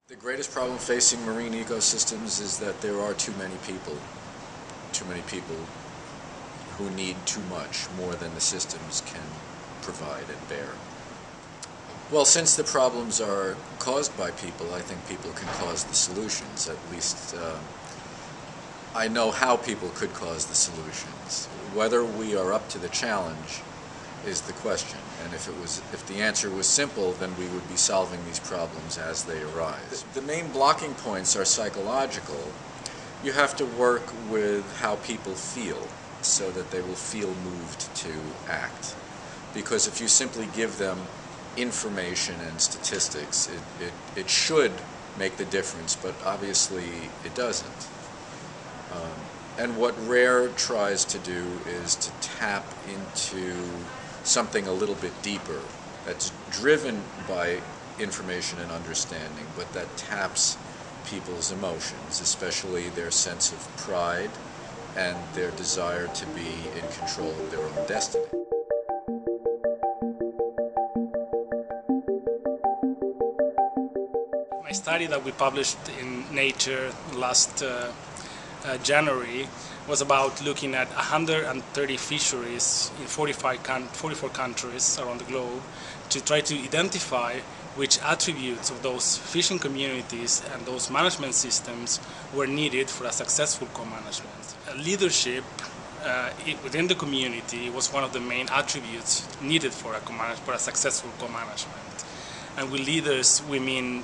The greatest problem facing marine ecosystems is that there are too many people who need too much, more than the systems can provide and bear. Well, since the problems are caused by people, I think people can cause the solutions. At least I know how people could cause the solutions. Whether we are up to the challenge is the question. And if the answer was simple, then we would be solving these problems as they arise. The main blocking points are psychological. You have to work with how people feel so that they will feel moved to act. Because if you simply give them information and statistics, it should make the difference, but obviously it doesn't. And what RARE tries to do is to tap into something a little bit deeper that's driven by information and understanding, but that taps people's emotions, especially their sense of pride and their desire to be in control of their own destiny. My study that we published in Nature last January was about looking at 130 fisheries in 44 countries around the globe to try to identify which attributes of those fishing communities and those management systems were needed for a successful co-management. Leadership within the community was one of the main attributes needed for a successful co-management. And with leaders, we mean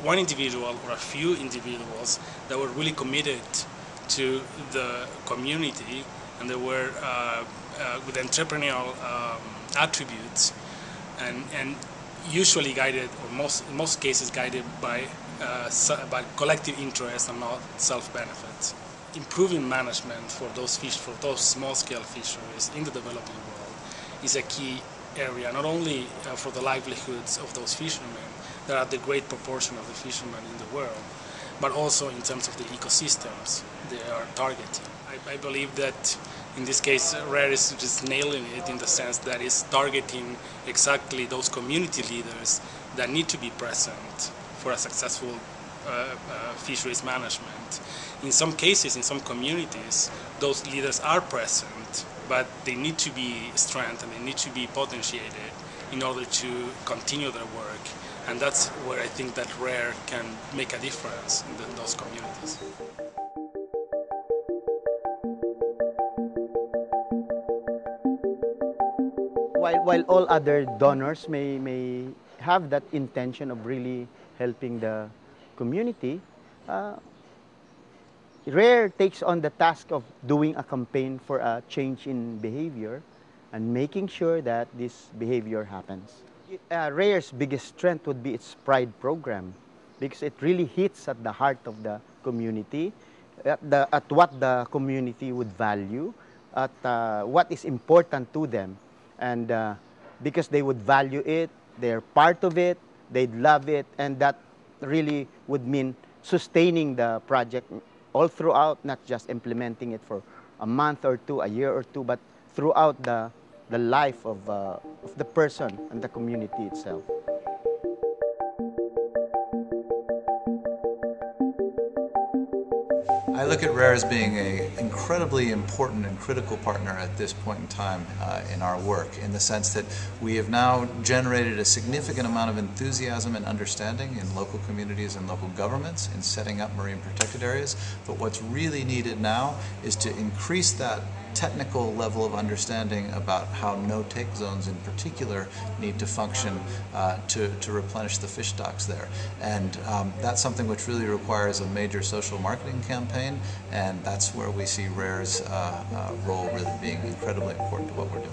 one individual or a few individuals that were really committed to the community, and they were with entrepreneurial attributes, and usually guided, or in most cases guided by collective interest and not self-benefit. Improving management for those small-scale fisheries in the developing world is a key area, not only for the livelihoods of those fishermen that are the great proportion of the fishermen in the world, but also in terms of the ecosystems they are targeting. I believe that in this case RARE is just nailing it, in the sense that it's targeting exactly those community leaders that need to be present for a successful fisheries management. In some cases, in some communities, those leaders are present, but they need to be strengthened, they need to be potentiated in order to continue their work. And that's where I think that RARE can make a difference in those communities. While all other donors may have that intention of really helping the community, RARE takes on the task of doing a campaign for a change in behavior and making sure that this behavior happens. RARE's biggest strength would be its Pride program, because it really hits at the heart of the community, at what the community would value, at what is important to them. And because they would value it, they're part of it, they'd love it, and that really would mean sustaining the project all throughout, not just implementing it for a month or two, a year or two, but throughout the life of the person and the community itself. I look at RARE as being an incredibly important and critical partner at this point in time in our work, in the sense that we have now generated a significant amount of enthusiasm and understanding in local communities and local governments in setting up marine protected areas. But what's really needed now is to increase that technical level of understanding about how no-take zones in particular need to function to replenish the fish stocks there. And that's something which really requires a major social marketing campaign, and that's where we see RARE's role really being incredibly important to what we're doing.